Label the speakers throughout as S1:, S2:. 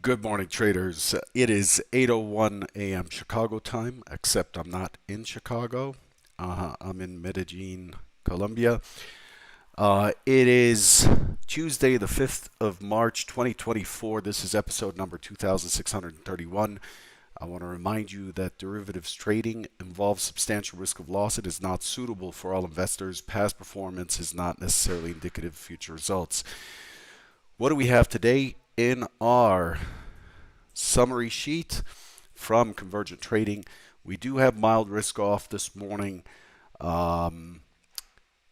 S1: Good morning, traders. It is 8:01 a.m. Chicago time, except I'm not in Chicago. I'm in Medellin, Colombia. It is Tuesday, the 5th of March, 2024. This is episode number 2631. I want to remind you that derivatives trading involves substantial risk of loss. It is not suitable for all investors. Past performance is not necessarily indicative of future results. What do we have today in our summary sheet from Convergent Trading? We do have mild risk off this morning.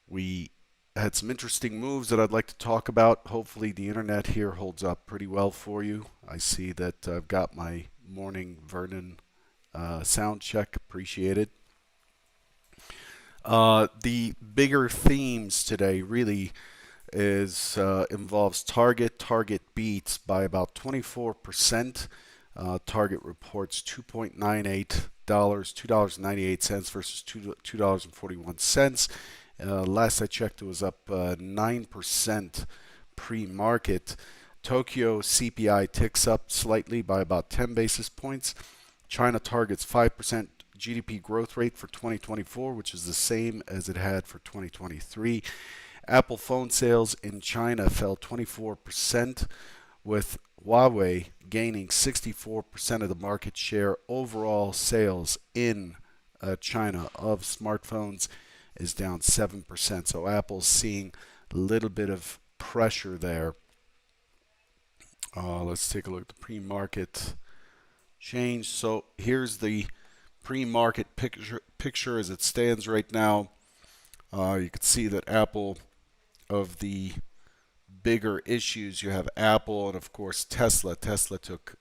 S1: We had some interesting moves that I'd like to talk about. Hopefully the internet here holds up pretty well for you. I see that I've got my morning Vernon sound check. Appreciate it. The bigger themes today really involves Target beats by about 24%. Target reports $2.98 versus $2.41. Last I checked, it was up 9% pre-market. Tokyo CPI ticks up slightly by about 10 basis points. China targets 5% GDP growth rate for 2024, which is the same as it had for 2023. Apple phone sales in China fell 24%, with Huawei gaining 64% of the market share. Overall sales in China of smartphones is down 7%. So Apple's seeing a little bit of pressure there. Let's take a look at the pre-market change. So here's the pre-market picture as it stands right now. You can see that Apple, of the bigger issues, you have Apple and of course Tesla. Tesla took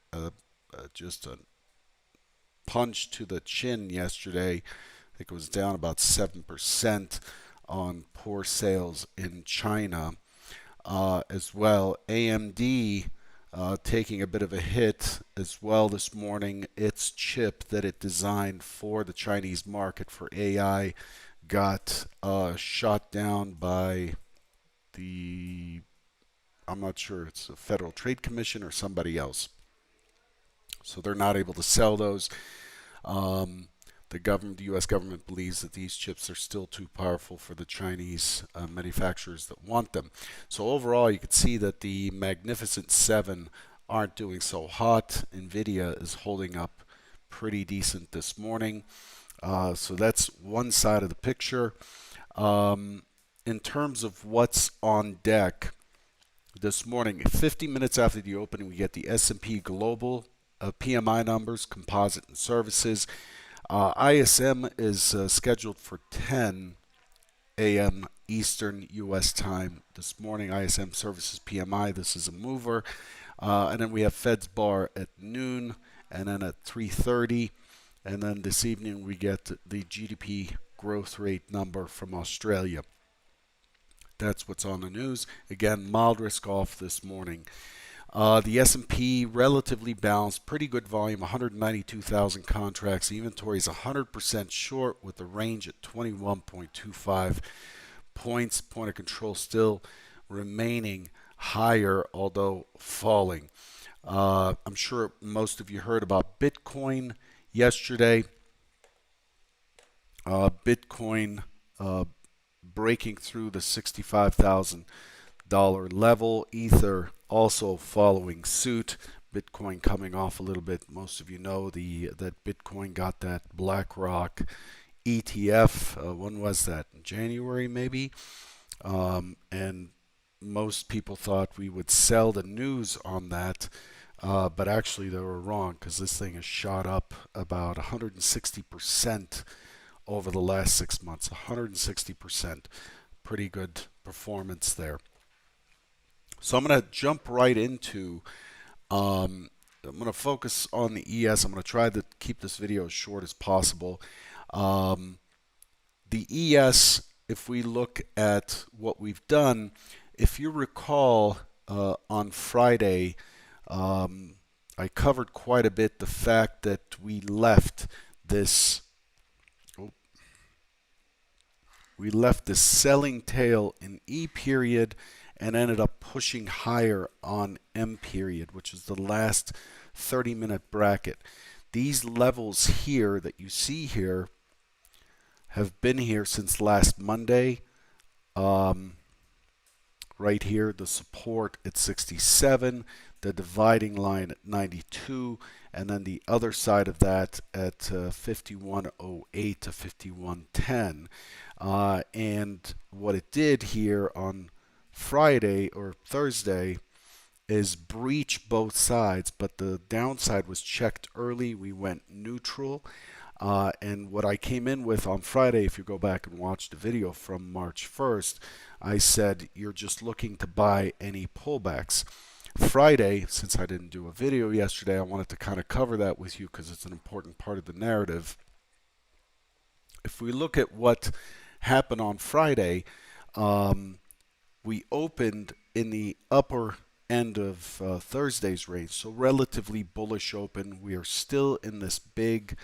S1: just a punch to the chin yesterday. I think it was down about 7% on poor sales in China. As well, AMD taking a bit of a hit as well this morning. Its chip that it designed for the Chinese market for AI got shot down by I'm not sure, it's a Federal Trade Commission or somebody else. So they're not able to sell those. The U.S. government believes that these chips are still too powerful for the Chinese manufacturers that want them. So overall, you can see that the Magnificent Seven aren't doing so hot. Nvidia is holding up pretty decent this morning. So that's one side of the picture. In terms of what's on deck this morning, 50 minutes after the opening, we get the S&P Global PMI numbers, composite and services. ISM is scheduled for 10 a.m. Eastern U.S. time this morning. ISM Services PMI, this is a mover. And then we have Fed's bar at noon, and then at 3:30. And then this evening we get the GDP growth rate number from Australia. That's what's on the news. Again, mild risk off this morning. The S&P relatively balanced, pretty good volume, 192,000 contracts. The inventory is 100% short with the range at 21.25 points. Point of control still remaining higher, although falling. I'm sure most of you heard about Bitcoin yesterday. Bitcoin breaking through the $65,000 level. Ether also following suit. Bitcoin coming off a little bit. Most of you know that Bitcoin got that BlackRock ETF. When was that? In January maybe? And most people thought we would sell the news on that. But actually they were wrong, because this thing has shot up about 160% over the last 6 months. 160%. Pretty good performance there. So I'm going to jump right into, I'm going to focus on the ES. I'm going to try to keep this video as short as possible. The ES, if we look at what we've done, if you recall, on Friday, I covered quite a bit the fact that we left this selling tail in E period and ended up pushing higher on M period, which is the last 30-minute bracket. These levels here that you see here have been here since last Monday. Right here, the support at 67, the dividing line at 92, and then the other side of that at 5108 to 5110. And what it did here on Friday or Thursday is breach both sides, but the downside was checked early. We went neutral. And what I came in with on Friday, if you go back and watch the video from March 1st, I said you're just looking to buy any pullbacks. Friday, since I didn't do a video yesterday, I wanted to kind of cover that with you because it's an important part of the narrative. If we look at what happened on Friday, we opened in the upper end of Thursday's range, so relatively bullish open. We are still in this big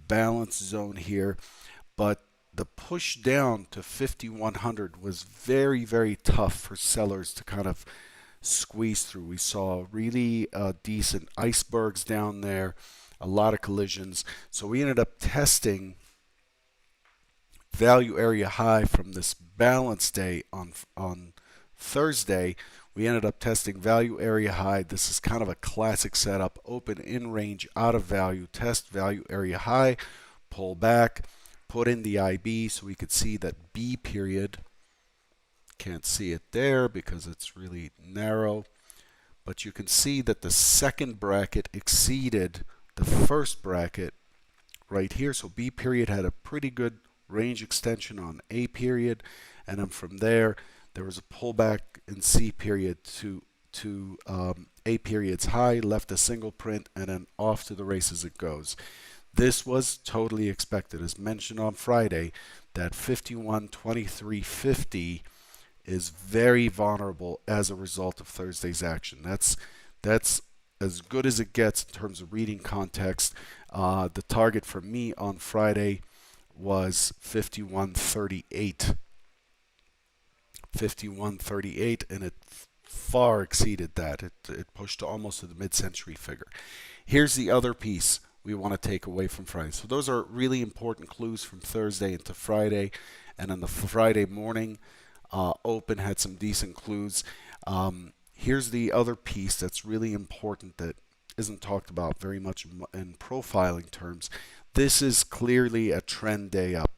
S1: balance zone here, but the push down to 5100 was very, very tough for sellers to kind of squeeze through. We saw really decent icebergs down there, a lot of collisions. So we ended up testing value area high from this balance day on Thursday. We ended up testing value area high. This is kind of a classic setup. Open in range, out of value, test value area high, pull back, put in the IB so we could see that B period. Can't see it there because it's really narrow. But you can see that the second bracket exceeded the first bracket right here. So B period had a pretty good range extension on A period. And then from there was a pullback in C period to A period's high, left a single print, and then off to the races it goes. This was totally expected. As mentioned on Friday, that 51.2350 is very vulnerable as a result of Thursday's action. That's as good as it gets in terms of reading context. The target for me on Friday was 51.38. 51.38, and it far exceeded that. It pushed to almost to the mid-century figure. Here's the other piece we want to take away from Friday. So those are really important clues from Thursday into Friday, and on the Friday morning open had some decent clues. Here's the other piece that's really important that isn't talked about very much in profiling terms. This is clearly a trend day up.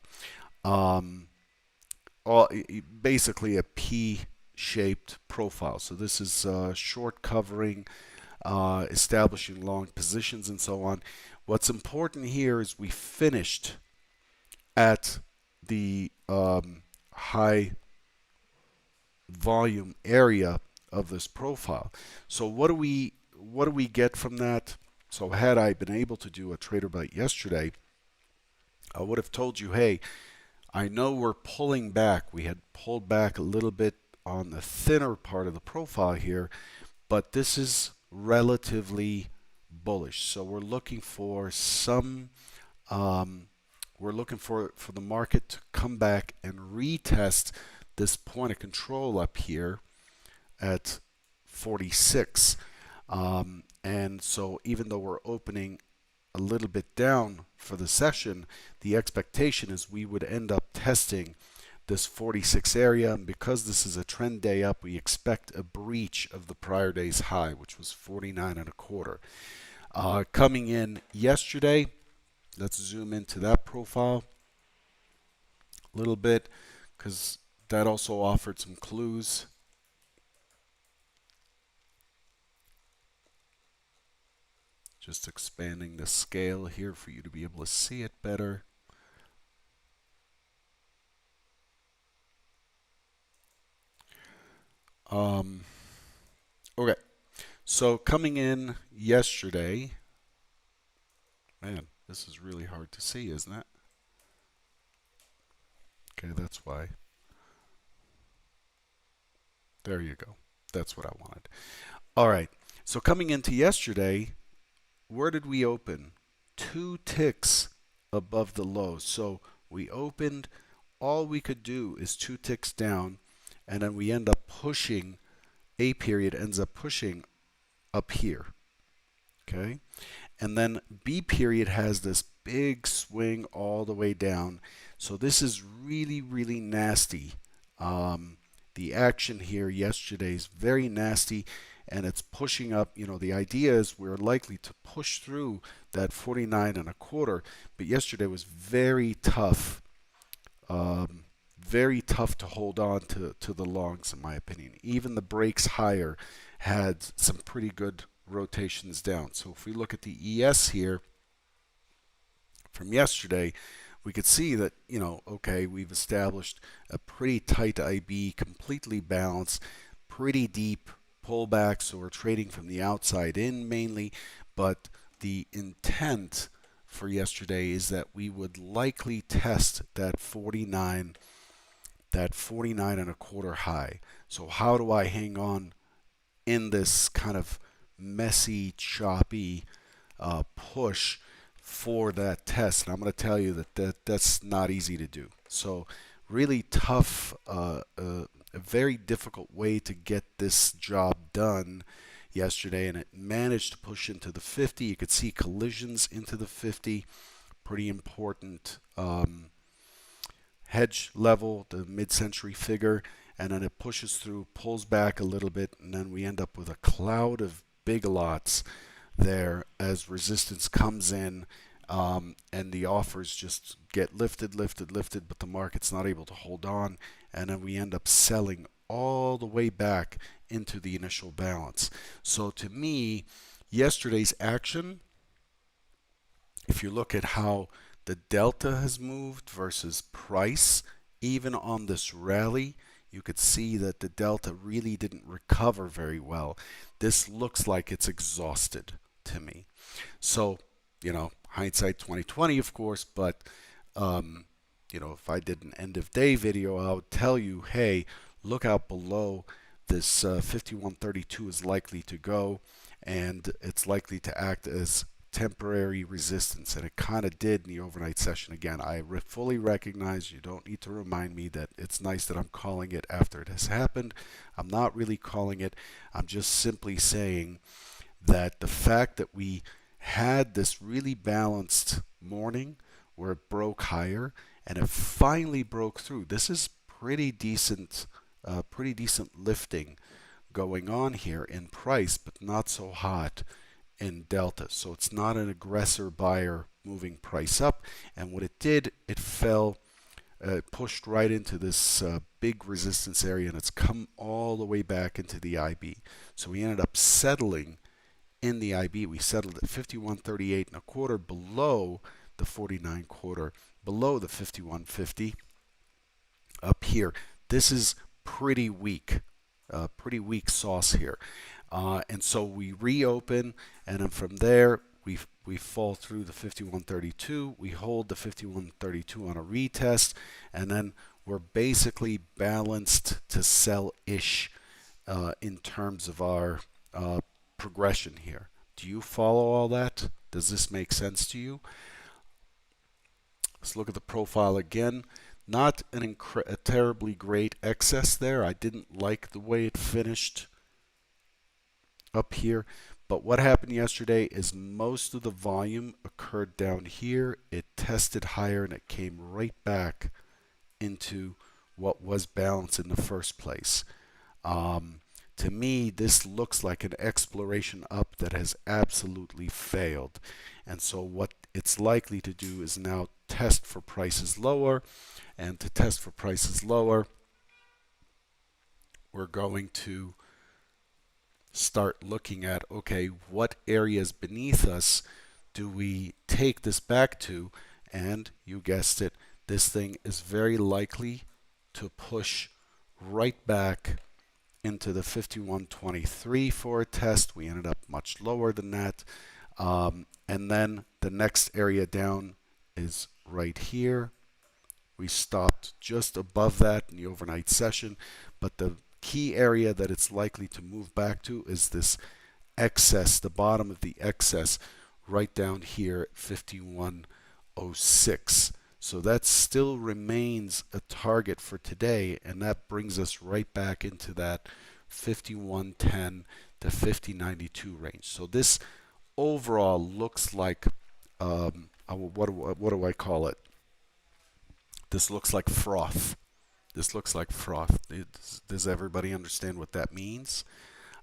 S1: Basically a P-shaped profile. So this is short covering, establishing long positions, and so on. What's important here is we finished at the high volume area of this profile. So what do we get from that? So had I been able to do a trader bite yesterday, I would have told you, hey, I know we're pulling back. We had pulled back a little bit on the thinner part of the profile here, but this is relatively bullish. So we're looking for some, we're looking for the market to come back and retest this point of control up here at 46. And so even though we're opening a little bit down for the session, the expectation is we would end up testing this 46 area, and because this is a trend day up, we expect a breach of the prior day's high, which was 49.25. Coming in yesterday, let's zoom into that profile a little bit because that also offered some clues. Just expanding the scale here for you to be able to see it better. Okay, so coming in yesterday, man, this is really hard to see, isn't it? Okay, that's why. There you go. That's what I wanted. All right, so coming into yesterday, where did we open? 2 ticks above the low. So we opened, all we could do is 2 ticks down, and then we end up pushing, A period ends up pushing up here, okay? And then B period has this big swing all the way down. So this is really, really nasty. The action here yesterday is very nasty, and it's pushing up. The idea is we're likely to push through that 49 and a quarter, but yesterday was very tough. Very tough to hold on to the longs, in my opinion. Even the breaks higher had some pretty good rotations down. So if we look at the ES here from yesterday, we could see that, okay, we've established a pretty tight IB, completely balanced, pretty deep pullback, so we're trading from the outside in mainly, but the intent for yesterday is that we would likely test that 49 and a quarter high. So how do I hang on in this kind of messy, choppy push for that test? And I'm going to tell you that's not easy to do. So really tough, a very difficult way to get this job done yesterday, and it managed to push into the 50. You could see collisions into the 50, pretty important hedge level, the mid-century figure, and then it pushes through, pulls back a little bit, and then we end up with a cloud of big lots there as resistance comes in, and the offers just get lifted, but the market's not able to hold on, and then we end up selling all the way back into the initial balance. So to me, yesterday's action, if you look at how the delta has moved versus price, even on this rally, you could see that the delta really didn't recover very well. This looks like it's exhausted to me. So, hindsight 2020, of course, but if I did an end of day video, I would tell you, hey, look out below this 5132 is likely to go, and it's likely to act as temporary resistance, and it kind of did in the overnight session. Again, I fully recognize you don't need to remind me that it's nice that I'm calling it after it has happened. I'm not really calling it. I'm just simply saying that the fact that we had this really balanced morning where it broke higher and it finally broke through. This is pretty decent lifting going on here in price, but not so hot in delta. So it's not an aggressor buyer moving price up, and what it did, it fell, pushed right into this big resistance area, and it's come all the way back into the IB. So we ended up settling in the IB. We settled at 51.38 and a quarter, below the 49 quarter, below the 51.50 up here. This is pretty weak sauce here. And so we reopen, and then from there we fall through the 51.32. We hold the 51.32 on a retest, and then we're basically balanced to sell-ish in terms of our progression here. Do you follow all that? Does this make sense to you? Let's look at the profile again. Not a terribly great excess there. I didn't like the way it finished up here. But what happened yesterday is most of the volume occurred down here. It tested higher and it came right back into what was balanced in the first place. To me, this looks like an exploration up that has absolutely failed. And so what it's likely to do is now test for prices lower. And to test for prices lower, we're going to start looking at, okay, what areas beneath us do we take this back to? And you guessed it, this thing is very likely to push right back into the 51.23 for a test. We ended up much lower than that. And then the next area down is right here. We stopped just above that in the overnight session, but the key area that it's likely to move back to is this excess, the bottom of the excess right down here at 51.06. So that still remains a target for today, and that brings us right back into that 51.10 to 50.92 range. So this overall looks like what do I call it? This looks like froth. This looks like froth. Does everybody understand what that means?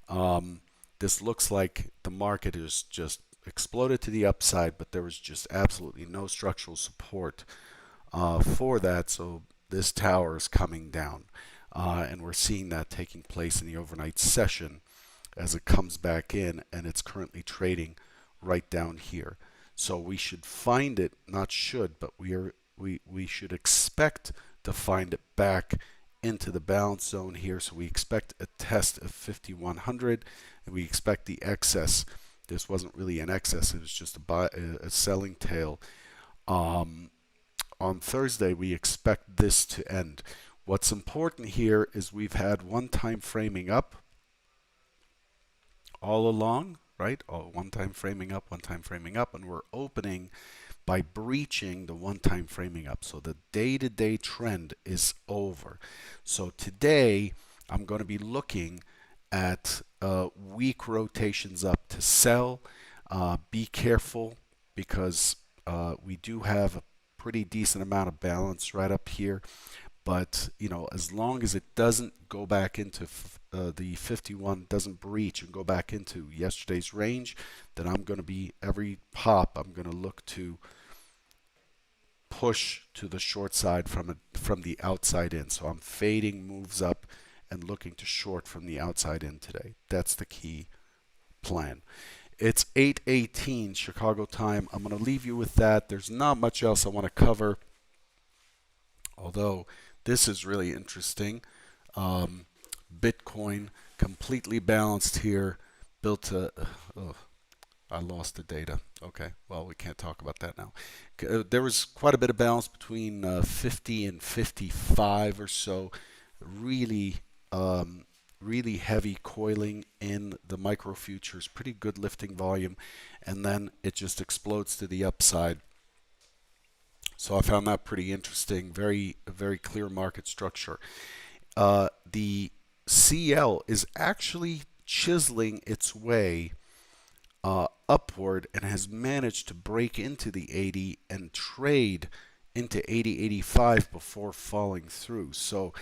S1: Um, this looks like the market is just exploded to the upside, but there was just absolutely no structural support for that. So this tower is coming down, and we're seeing that taking place in the overnight session as it comes back in, and it's currently trading right down here. So we should find it, not should, but we should expect to find it back into the balance zone here. So we expect a test of 5100, and we expect the excess. This wasn't really an excess; it was just a selling tail. Um, on Thursday, we expect this to end. What's important here is we've had one time framing up all along, right? One time framing up, one time framing up, and we're opening by breaching the one time framing up. So the day-to-day trend is over. So today I'm going to be looking at weak rotations up to sell. Be careful because we do have a pretty decent amount of balance right up here. But as long as it doesn't go back into the 51, doesn't breach and go back into yesterday's range, then I'm going to be every pop. I'm going to look to push to the short side from the outside in. So I'm fading moves up and looking to short from the outside in today. That's the key plan. It's 8:18 Chicago time. I'm going to leave you with that. There's not much else I want to cover, although this is really interesting. Bitcoin completely balanced here, built a. Oh, I lost the data. Okay, well, we can't talk about that now. There was quite a bit of balance between 50 and 55 or so. Really, really heavy coiling in the micro futures. Pretty good lifting volume, and then it just explodes to the upside. So I found that pretty interesting. Very clear market structure. The CL is actually chiseling its way upward and has managed to break into the 80 and trade into 80.85 before falling through. So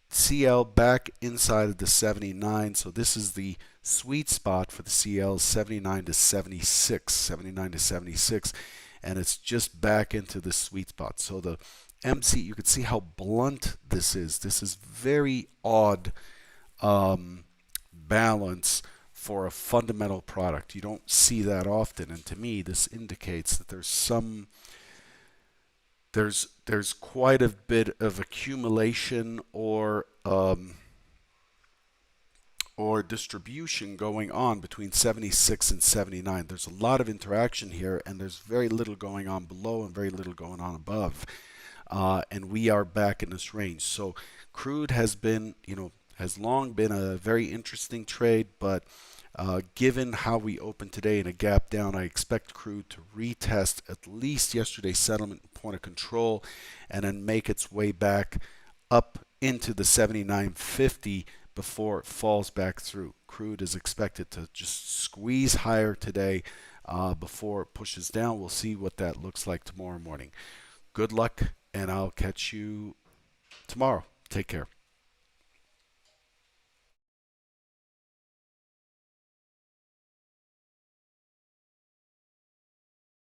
S1: CL back inside of the 79. So this is the sweet spot for the CL, 79 to 76, 79 to 76, and it's just back into the sweet spot. So the MC, you can see how blunt this is. This is very odd balance for a fundamental product. You don't see that often, and to me, this indicates that there's quite a bit of accumulation or distribution going on between 76 and 79. There's a lot of interaction here, and there's very little going on below and very little going on above. And we are back in this range. So crude has been, has long been a very interesting trade, but given how we opened today in a gap down, I expect crude to retest at least yesterday's settlement point of control and then make its way back up into the 79.50 before it falls back through. Crude is expected to just squeeze higher today before it pushes down. We'll see what that looks like tomorrow morning. Good luck, and I'll catch you tomorrow. Take care.